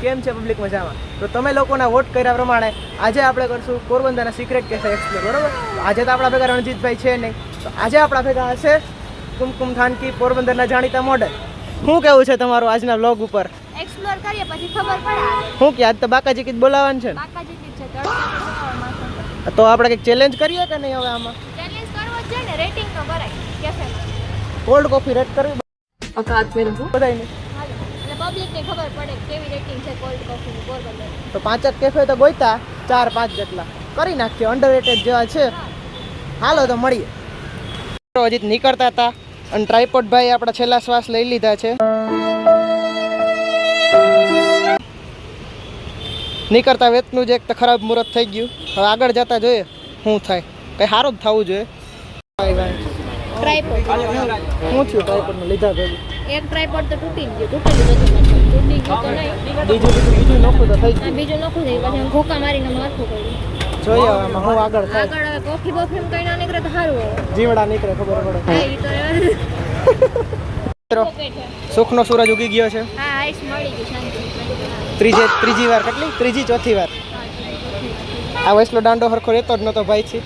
કેમ છે પબ્લિક મજામાં? તો તમે લોકોના વોટ કર્યા પ્રમાણે આજે આપણે કરશું પોરબંદરના સિક્રેટ કેફે એક્સપ્લોર, બરોબર? આજે તો આપણા ભેગા રણજીતભાઈ છે નહીં, તો આજે આપણા ભેગા હશે કુમકુમ થાનકી, પોરબંદરના જાણીતા મોડલ. શું કેવું છે તમારું આજના વ્લોગ ઉપર? એક્સપ્લોર કરીએ પછી ખબર પડે. શું કે આજ તો બાકાજી કીધ બોલાવવાનું છે ને? બાકાજી કીધ છે તડકા તો આપણે કંઈક ચેલેન્જ કરીએ કે નહીં હવે આમાં? ચેલેન્જ કરવો છે ને, રેટિંગ તો કરાય કેફેમાં. કોલ્ડ કોફી રેટ કરવી औकात में रहूं બધાયને, હાલો એટલે પબ્લિકને ખબર પડે કેવી રેટિંગ છે કોલ્ડ કોફીની પોરબંદર. તો 5 કેફે તો ગોઈતા 4-5 જેટલા કરી નાખીએ, અંડરરેટેડ જેવા છે. હાલો તો મળીએ. હજી નીકળતા હતા અને ટ્રાયપોડ ભાઈ આપણા છેલ્લા શ્વાસ લઈ લીધા છે. નીકળતા વેતનું જ એક તો ખરાબ મુહૂર્ત થઈ ગયું. હવે આગળ જતા જોઈએ શું થાય. કંઈ સારું જ થવું જોઈએ. ટ્રાયપોડ શું થયું ટ્રાયપોડનું લીધા ભેગું? એક ટ્રાયપોડ તો તૂટી ગયું તો નહીં. બીજું નોખું તો થઈ ગયું. બીજું નખું થઈ પછી હું ઘોકા મારીને માથું કર્યું. જોઈએ હવે આમાં શું આગળ થાય. આગળ હવે કોફી બોફી કઈ ના નીકળે તો સારું હોય. જીવડા નીકળે ખબર પડે. હા ઈ તો મિત્રો, સુખનો સૂરજ ઉગી ગયો છે. હા આઈસ મળી ગઈ શાંતિ. ત્રીજી વાર કેટલી? ત્રીજી ચોથી વાર. આ વૈસલો દાંડો હરખો રહેતો જ નતો ભાઈ છે.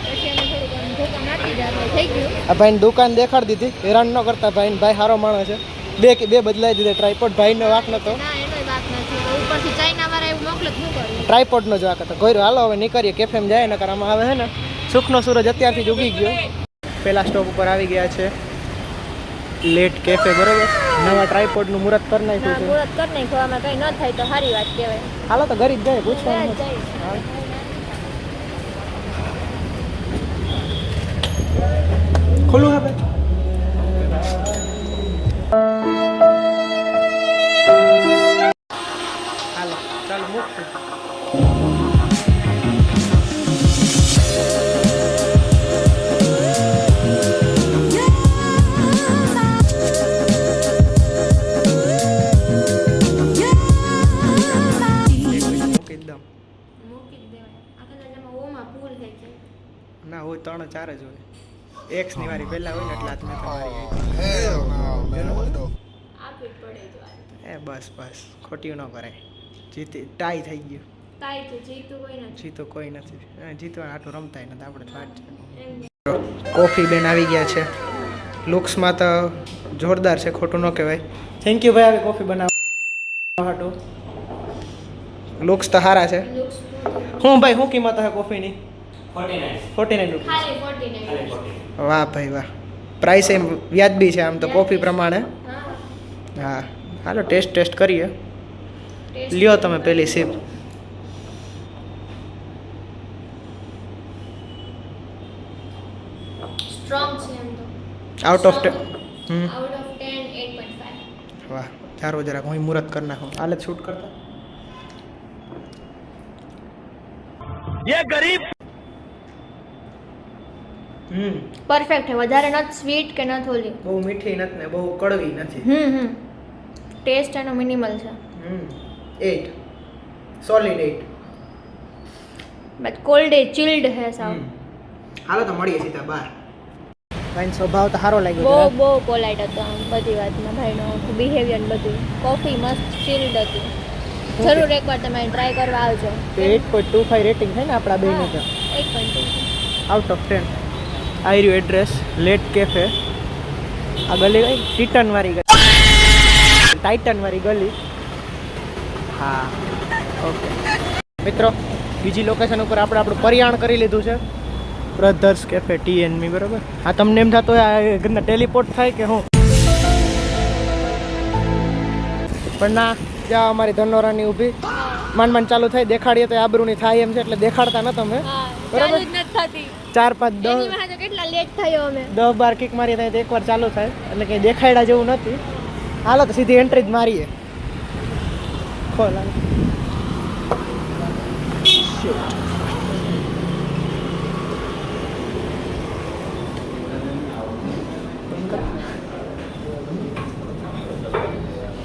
પછી અમે થોડુંક ઘોકા મારી દીધા થઈ ગયું. આ ભાઈને દુકાન દેખાડી દીધી, હેરાન ન કરતા ભાઈને. ભાઈ સારો માણસ છે. બે બદલાઈ દીધા. ટ્રાયપોડ ભાઈનો વાંક નતો. ના એનોય વાત નથી. ઉપરથી ચાઇના વાળા એવું મોકલે જ શું કરવું. ટ્રાયપોડનો જ વાંક હતો. ગોયરો હાલો હવે નીકળીએ, કેફેમાં જાય ને આમાં આવે છે ને સુખનો સૂરજ અત્યારથી જ ઉગી ગયો. પહેલા સ્ટોપ ઉપર આવી ગયા છે લેટ કેફે, બરોબર? નવા ટ્રાયપોડનું મુહૂર્ત કરી નાખ્યું છે. મુહૂર્ત કરી નાખ્યું. આમાં કંઈ ન થાય તો સારી વાત કહેવાય. હાલો તો ઘરે જ જાય, પૂછવાનું નથી. ખુલ્લું હે ભાઈ? હાલો ચાલો મૂક. ના હોય 3-4 જ હોય. એક્સ ની વારી પહેલા હોય ને એટલે હાથમાં તમારી બસ ખોટી ન કરાય. ટાઈ થઈ ગયું. જીતું કોઈ નથી. જીતવા આટલું રમતાય નથી આપણે. વાત છે. કોફી બેન આવી ગયા છે. લુક્સમાં તો જોરદાર છે, ખોટું ન કહેવાય. થેન્ક યુ ભાઈ આવી કોફી બનાવવા હાટું. લુક્સ તો સારા છે. હું ભાઈ શું કિંમત હે કોફીની? 49 રૂપિયા. વાહ ભાઈ વાહ. પ્રાઇસ એમ વ્યાજબી છે આમ તો કોફી પ્રમાણે. હા હાલો ટેસ્ટ કરીએ. લ્યો તમે પહેલી સીપ. સ્ટ્રોંગ છે એમ તો. Out of 10. Out of 10 8.5. વાહ ચારો જરાક હું મુહૂર્ત કરી નાખું. હાલે શૂટ કરતા. ये गरीब પરફેક્ટ છે. વધારે નથી સ્વીટ કે નથી ઓલી. બહુ મીઠી નથી ને બહુ કડવી નથી. ટેસ્ટ એનો મિનિમલ છે. 8 solid 8. But cold A chilled હે સાવ. હાલો તો મળીએ સીધા બહાર. ભાઈનો સ્વભાવ તો સારો લાગ્યો. બહુ પોલાઇટ હતો આમ બધી વાતમાં. ભાઈનો બિહેવિયર બધું. કોફી મસ્ત ચિલ્ડ હતી. જરૂર એકવાર તમે ટ્રાય કરવા આવજો. 8.25 રેટિંગ થાય ને આપણા બેને તો. 8.2 આઉટ ઓફ 10. આયર્યું એડ્રેસ લેટ કેફે. આ ગલી કઈ ટાઇટન વાળી ગલી. હા ઓકે મિત્રો, બીજી લોકેશન ઉપર આપણે આપણું પરિયાણ કરી લીધું છે. બ્રધર્સ કેફે TNM, બરોબર? હા તમને એમ થતો હોય આ ઘરના ટેલિપોર્ટ થાય કે હું, પણ ના. જ્યાં અમારી ધનોરાની ઊભી માંડ ચાલુ થાય. દેખાડીએ તો આબરૂની થાય એમ છે એટલે દેખાડતા ન તમે, બરાબર? 4-5-10 કેટલા લેટ થયો અમે. 10-12 કિક મારી થાય તો એકવાર ચાલુ થાય એટલે કંઈ દેખાડ્યા જેવું નથી. હાલો તો સીધી એન્ટ્રી જ મારીએ. ખોલ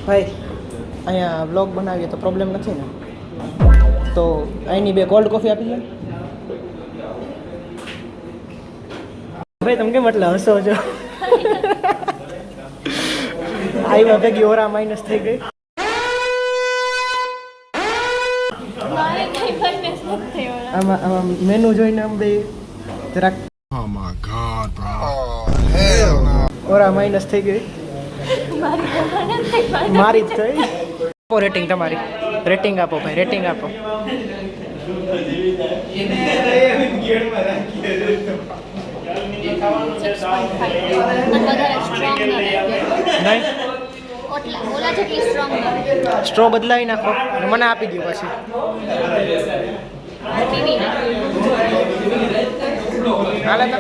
ભાઈ અહીંયા વ્લોગ બનાવીએ તો પ્રોબ્લેમ નથી ને? તો અહીંની 2 કોલ્ડ કોફી આપી દે ભાઈ. તમે કેમ એટલે હસો છો? આવ્યા ભેગી ઓરા માઇનસ થઈ ગઈ. આમાં મેનુ જોઈને આમ બે જરાક Oh my god, bro. Oh, hell no. Aura minus થઈ ગઈ મારી જ થઈ. આપો રેટિંગ તમારી. રેટિંગ આપો ભાઈ, રેટિંગ આપો. નહીં ઓલા જેટલી સ્ટ્રોંગ નથી. સ્ટ્રો બદલાવી નાખો અને મને આપી દો પછી. પીવી નાખો. હાલે તો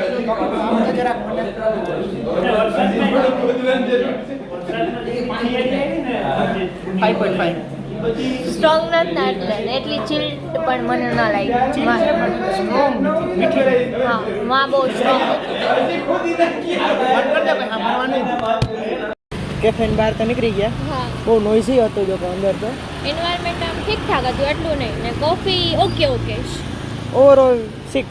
જરાક મને 5.5 સ્ટ્રોંગ નથી ને એટલે એટલી ચિલ્ડ પણ મને ન લાગી. હા માં બહુ સ્ટ્રોંગ કેફેન બહાર તો નીકળી ગયા. હા બહુ નોઈઝી હતું જો કે અંદર તો. એન્વાયરમેન્ટ આમ ઠીકઠાક હતું એટલું નહીં ને કોફી ઓકે ઓવરઓલ 6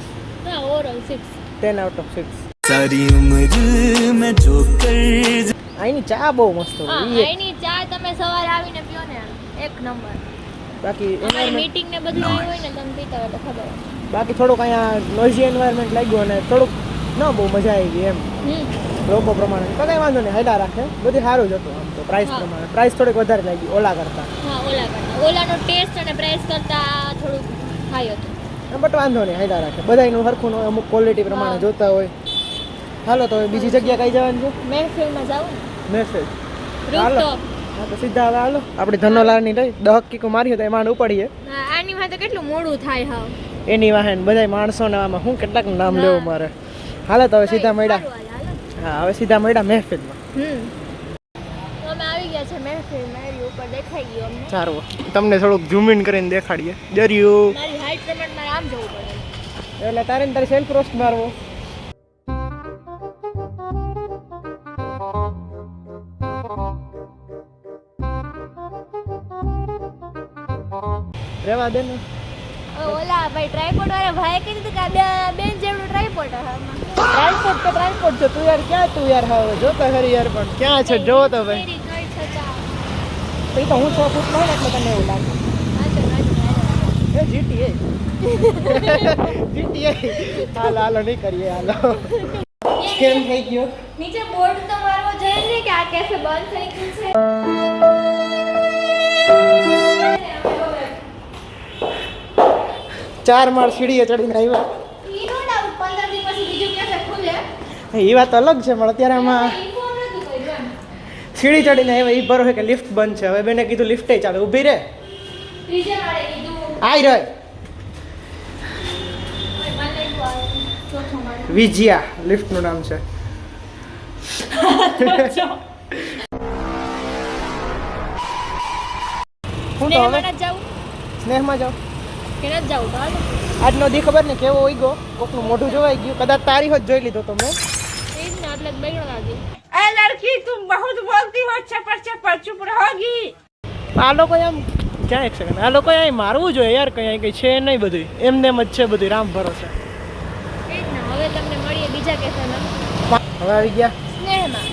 હા ઓવરઓલ 6 10 આઉટ ઓફ 6. सारी उम्र में जो कर અહીંની ચા બહુ મસ્ત હા હોય. એની ચા તમે સવારે આવીને પીઓ ને એક નંબર. બાકી અમારી environment- મીટિંગ ને બધું આવ્યું હોય ને તમે પીતા હોય તો ખબર હોય. બાકી થોડુંક અહીંયા નોઈઝી એન્વાયરમેન્ટ લાગ્યું અને થોડુંક ન બહુ મજા આવી ગઈ એમ લોકો પ્રમાણે. તો કંઈ વાંધો નહીં, હાલ્યા રાખે. બધું સારું જ હતું આમ તો પ્રાઇસ હા. પ્રમાણે. પ્રાઇસ થોડીક વધારે લાગી ઓલા કરતાં. હા ઓલા કરતા ઓલાનો ટેસ્ટ અને પ્રાઇસ કરતા થોડુંક હાઈ હતું. બટ વાંધો નહીં, હાલ્યા રાખે. બધાયનું સરખું ન હોય, અમુક ક્વોલિટી પ્રમાણે હા. જોતા હોય. હાલો તો હવે બીજી જગ્યા કઈ જવાનું છે? મહેફિલમાં જાવું મેસેજ. ને હાલો. રૂફટોપ. હા તો સીધા હવે હાલો આપણે ધનોલાલની લઈ 10 કીકો મારી તો એમાં ઉપાડીએ. હા આની માં તો કેટલું મોડું થાય હાવ. એની વાહન બધાય માણસોને આમાં હું કેટલાક નામ હા. લેવું મારે. હાલો તો હવે સીધા મળ્યા. સારું હાલ, હાલો. હા હવે સીધા મળ્યા મહેફિલમાં. તો અમે આવી ગયા છે મહેફિલમાં. એની ઉપર દેખાઈ ગયું અમને. સારું તમને થોડુંક ઝૂમ ઇન કરીને દેખાડીએ. દરિયું મારી હાઈટ પ્રમાણે મારે આમ જવું પડે. એટલે તારે ને તારે સેલ્ફ રોસ્ટ મારવો. રેવા દે ને. ઓલા ભાઈ ટ્રાયપોડ વાળા ભાઈ કીધું હતું કે આ બેન જેવડું ટ્રાયપોડ આમાં. ટ્રાન્સપોર્ટ તો ટ્રાન્સપોર્ટ છે. તું યાર ક્યાં તું યાર હવે જોતો ખરી યાર પણ ક્યાં છે જો તો ભાઈ. મેરી ગઈ છતાં. તો ઈ તો હું 100 ફૂટ લઉં એટલે તને એવું લાગે. એ જીટીએ જીટીએ હાલો હાલો નહીં કરીએ હાલો. કેમ થઈ ગયો? નીચે બોર્ડ તો મારવો જોઈએ ને કે આ કેફે બંધ થઈ ગયું છે. 4 માળ સીડીએ ચડીને આવ્યા. ઈ નો ડાઉટ 15 દિવસ પછી બીજું કેફે ખુલે. એ વાત અલગ છે પણ અત્યારે આમાં ઇન્ફોર્મ નતું કર્યું એમ. સીડી ચડીને આવ્યા. એ બરો છે કે લિફ્ટ બંધ છે. હવે બેને કીધું લિફ્ટે ચાલે. ઊભી રહે. ત્રીજે માળે કીધું આઈ રહે. ચોથો માળે. વિજયા લિફ્ટનું નામ છે. હું તો હવે સ્નેહમાં જાવું સ્નેહમાં જાઉં. કે નથી જાવું તો હાલો. આજનો દી ખબર ને કેવો હોય ગયો. કોકનું મોઢું જોવાઈ ગયું. કદાચ તારી હોત જોઈ લીધો તો મેં. એ જ ને એટલે જ બગડો લાગી. આ લોકો આમ ક્યાં એક સેકન્ડ આ લોકો અહીં મારવું જોઈએ યાર. કઈ કઈ છે નહીં બધું એમને એમ જ છે બધું રામ ભરોસે. એ જ ને હવે તમને મળીએ બીજા કેફેમાં. હવે આવી ગયા. સ્નેહમાં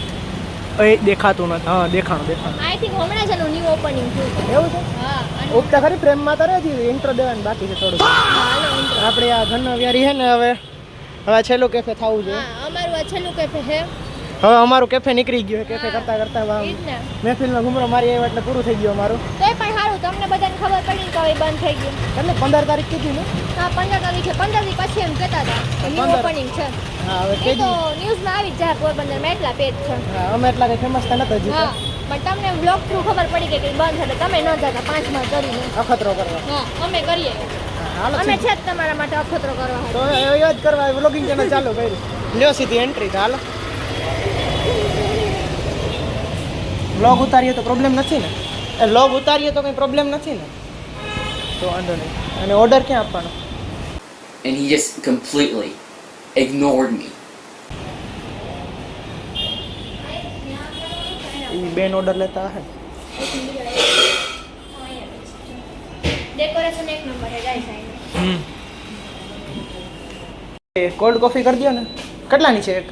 એ દેખાતું નથી. હા દેખાણું દેખાણું. આઈ થિંક હમણાં જ એનું ન્યૂ ઓપનિંગ થયું છે. એવું છે? હા અને ઉગતા ખરી પ્રેમમાં તારે હજી ઇન્ટ્રો દેવાનું બાકી છે થોડું. હાલો intro. આપણે આ ઘનવ્યારી છે ને હવે હવે છેલ્લું કેફે થવું જોઈએ. હા અમારું આ છેલ્લું કેફે છે. હવે અમારું કેફે નીકળી ગયું છે. કેફે કરતા કરતા એ જ ને મહેફિલમાં ઘૂમરો મારી આવ્યો એટલે પૂરું થઈ ગયું અમારું. તોય પણ સારું તમને બધાને ખબર પડી કે હવે બંધ થઈ ગયું. એટલે 15 તારીખ કીધી ને. હા 15 તારીખે 15 દી પછી એમ કહેતા હતા ન્યૂ 15. ઓપનિંગ છે. હા હવે એ કેજી. તો ન્યૂઝમાં આવી જ જાય પોરબંદરમાં એટલા પેજ છે. હા અમે એટલા કઈ ફેમસ તો નતા હજી. હા પણ તમને બ્લોગ થ્રુ ખબર પડી કે બંધ છે તમે ન જતા 5 માં કરીને. અખતરો કરવા. હા અમે કરીએ. હાલો અમે છે જ તમારા માટે અખતરો કરવા તો હાટુ. એ જ કરવા વ્લોગિંગ ચેનલ ચાલુ કર્યું. લ્યો સીધી એન્ટ્રી તો હાલો. વ્લોગ ઉતારીએ તો પ્રોબ્લેમ નથી ને? એ વ્લોગ ઉતારીએ તો કંઈ પ્રોબ્લેમ નથી ને? તો વાંધો નહીં. અને ઓર્ડર ક્યાં આપવાનો? And he just completely ignored me. એ બેન ઓર્ડર લેતા હે. ડેકોરેશન એક નંબર છે ગાઈસ આઈને. એ કોલ્ડ કોફી કરી દો ને. કેટલાની છે એક?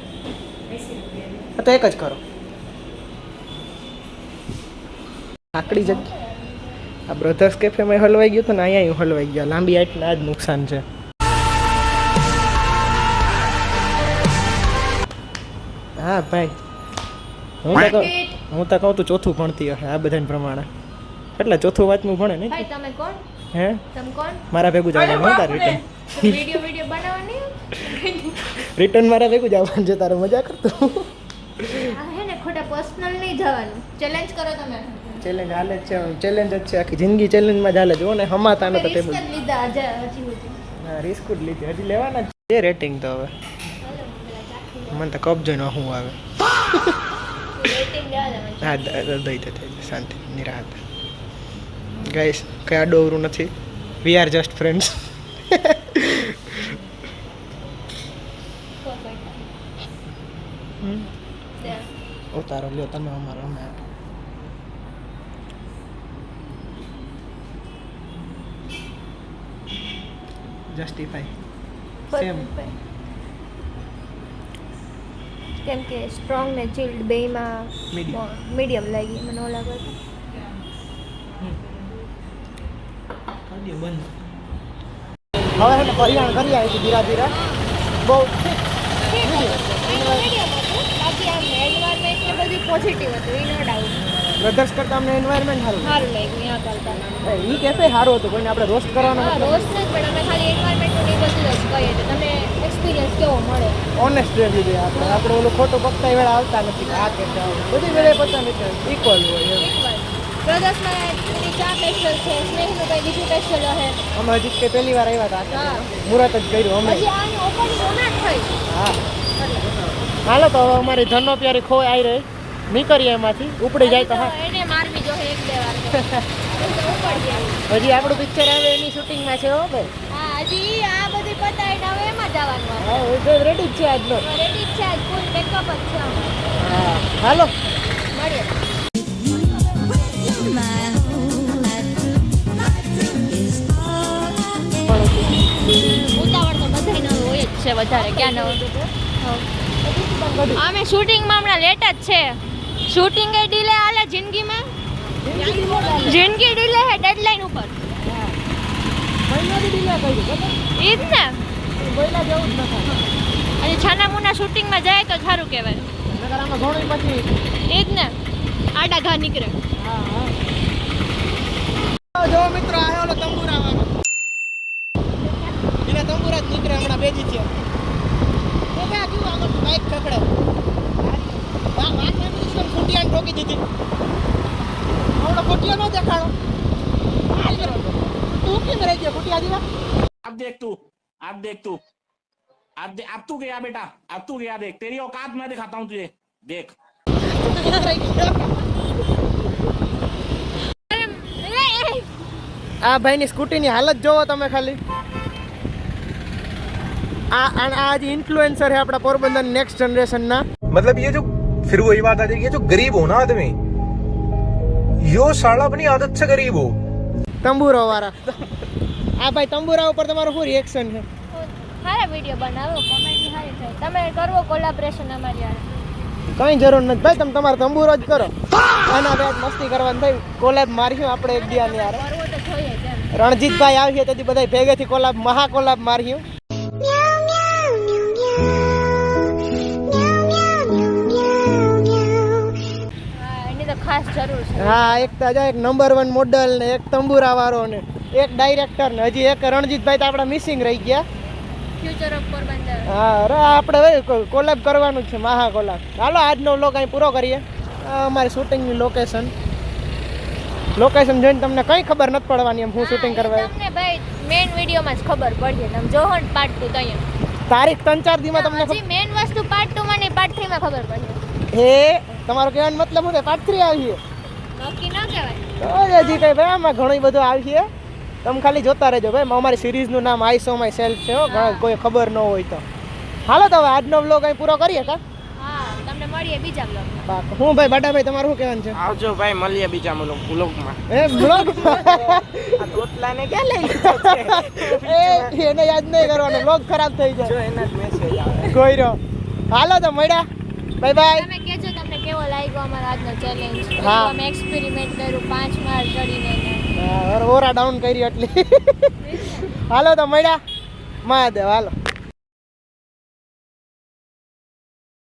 તો એક જ કરો. આકડી જગ્યા આ બ્રધર્સ કેફેમાં હલવાઈ ગયું તો ને અહીંયા હલવાઈ ગયા. લાંબી હાઈટના આ જ નુકસાન છે. હા ભાઈ, હું તો કહું તું ચોથું ભણતી હશે આ બધાને પ્રમાણે. એટલે ચોથું વાંચવું ભણે નહીં? ભાઈ તમે કોણ? હે તમે કોણ? મારા ભેગું જવાનું હોય તારે રિટર્ન. વિડિયો બનાવવાની? રિટર્ન મારા ભેગું જવાનું છે તારે. મજા કરતો આ હે ને ખોટા પર્સનલ નહીં જવાનું. ચેલેન્જ કરો તમે. ચેલેન્જ હાલે જ છે. ચેલેન્જ જ છે. આખી જિંદગી ચેલેન્જમાં જ હાલે. જો ને હમાતા ને તો ટેબલ. રિસ્ક જ લીધા હજી સુધી. હા રિસ્ક જ લીધી. હજી લેવાના જ છે રેટિંગ તો હવે. મને તો કપ જોઈને શું આવે. રેટિંગ દેવા દે મને. હા દઈ દે થઈ જાય શાંતિ નિરાહત. ગાઈસ કઈ આડો અવરું નથી. We are just friends. ઉતારો લ્યો તમે અમારો અમે જસ્ટિફાઈ સેમ. કેમ કે સ્ટ્રોંગ ને ચિલ્ડ બેમાં Medium. મીડિયમ લાગી મને ઓલા કરતા. કાઢીએ બંધ. હવે છે ને પરિયાણ કરી આવી ધીરા ધીરા બહુ મીડિયમ હતું બાકી આમ એન્વાયરમેન્ટ ને બધું પોઝિટિવ હતું ઈ નો ડાઉટ. બ્રધર્સ કરતા અમને એન્વાયરમેન્ટ સારું સારું લાગ્યું અહીંયા કરતા. ઈ કેફે સારું હતું. કોઈને આપણે રોસ્ટ કરવાનો હા રોજ નહીં પણ અમે ખાલી એન્વાયરમેન્ટનું નહીં બધું જ કહીએ તો તમને એક્સપિરિયન્સ કેવો મળે. ઓનેસ્ટ રહેવું જોઈએ. આપણે ઓલું ખોટું પકતા વેળા આવતા નથી. આ કેફે બધી વેળે પતા નથી. ઇક્વલ હોય એમ. બ્રધર્સમાં ચા સ્પેશિયલ છે સ્નેહનું કંઈ બીજું સ્પેશિયલ હશે. અમે હજી કે પહેલી વાર આવ્યા હતા. હા. મુહૂર્ત જ કર્યું અમે. હજી આની ઓપનિંગ હોના જ થઈ. હા હાલો તો હવે અમારી ધનો પ્યારી ખોઈ આવી રહી. નીકળીએ એમાંથી ઉપડી જાય તો હા. એને મારવી જોઈએ એક બે વાર તો. ઉપર જાય. હજી આપણું પિક્ચર આવે એની શૂટિંગમાં છે હો ભાઈ. હા હજી આ બધી પતાઈને હવે એમાં જવાનું હા રેડી જ છે આજનો. રેડી છે આજ ફૂલ મેકઅપ જ છે અમારે. હા હાલો મળીએ. ઉતાવળ તો બધાય ન હોય જ છે વધારે ક્યાં ન હોય. અમે શૂટિંગમાં હમણાં લેટ જ છે. શૂટિંગ એ ડીલે હાલે જિંદગીમાં. જિંદગી ડીલે હે ડેડલાઈન ઉપર. ઈ જ ને અને છાના મુના શૂટિંગમાં જાય તો સારું કહેવાય. ઈ જ ને આડા ઘા નીકળે. જો મિત્રો આ ઓલો તંબુરા વાળો. એને તંબુરા જ નીકળે હમણાં બેજી છે. એ ક્યાં કેવું આગળ બાઈક ખકડે. ફૂટિયાને ઠોકી દીધી. આવડો ફૂટિયો નો દેખાડો. તું કેમ રહી ગયો ફૂટિયા દીવા? अब देख तू अब तू गया बेटा, अब तू गया देख, तेरी औकात मैं दिखाता हूँ तुझे, देख। આ ભાઈની સ્કૂટીની હાલત જોવો તમે ખાલી. આ જે ઇન્ફ્લુએન્સર है આપણા પોરબંદર નેક્સ્ટ जनरेशन ના. मतलब ये जो फिर वही बात आ जाएगी, ये जो गरीब हो ना आदमी, यो साला अपनी आदत से गरीब हो. તંબુરો વાળા. આ ભાઈ તંબુરા ઉપર તમારું શું રિએક્શન છે? સારા વિડીયો બનાવો, કોમેડી સારી થાય. તમે કરવો કોલેબોરેશન અમારી હારે. કઈ જરૂર નથી ભાઈ, તમે તમારો તંબુરો જ કરો. આના બે મસ્તી કરવાની થઈ. કોલેબ માર્યું આપણે એક દિયાની યાર. કરવો તો જોઈએ જ એમ. રણજીતભાઈ આવશે તેથી બધા ભેગેથી કોલાબ મહા કોલાબ માર્યું. હા એની તો ખાસ જરૂર છે. હા એક તાજા એક નંબર 1 મોડલ ને એક તંબુરા વાળો ને એક ડાયરેક્ટર ને હજી એક રણજીતભાઈ તો આપણા મિસિંગ રહી ગયા. Future of Porbandar. હા અરે આપણે કોલેબ કરવાનું જ છે, મહા કોલાબ. હાલો આજનો વ્લોગ અહીં પૂરો કરીએ. અમારી શૂટિંગની લોકેશન જોઈને તમને કઈ ખબર નથી પડવાની એમ હું શૂટિંગ કરવા. તમને ભાઈ મેઇન વિડીયોમાં જ ખબર પડી. તમે જોહો ને પાર્ટ 2 તો અહીંયા તારીખ 3-4 દીમાં તમને હજી મેઇન વસ્તુ પાર્ટ 2 માં નહીં પાર્ટ 3 માં ખબર પડી. હે તમારો કહેવાનો મતલબ હું પાર્ટ 3 આવીએ નક્કી ન કહેવાય તો હજી કઈ ભાઈ આમાં ઘણું બધું આવીએ. તમે ખાલી જોતા રહેજો ભાઈ. અમારી સિરીઝનું નામ આઈ સો માય સેલ્ફ છે હો. કોઈ ખબર ન હોય તો હાલો તો હવે આજનો વ્લોગ અહીં પૂરો કરીએ કા. હા તમને મળીએ બીજા બ્લોગમાં. હું ભાઈ બાટાભાઈ તમારું શું કહેવાનું છે? આવજો ભાઈ, મળીએ બીજા બ્લોગમાં. એ બ્લોગ આ તોતલાને ક્યાં લઈ લીધો છે? એને યાદ નહીં કરવાનો, બ્લોગ ખરાબ થઈ જો જાય. એના જ મેસેજ આવે. કોઈ રહ્યો. હાલો તો મળ્યા, બાય બાય. તમે કહેજો તમને કેવો લાગ્યો અમારો આજનો ચેલેન્જ. હા. અમે એક્સપેરિમેન્ટ કર્યું 5 માળ ચડીને. ઓરા ડાઉન કરી એટલે હાલો તો મળ્યા મહાદેવ હાલો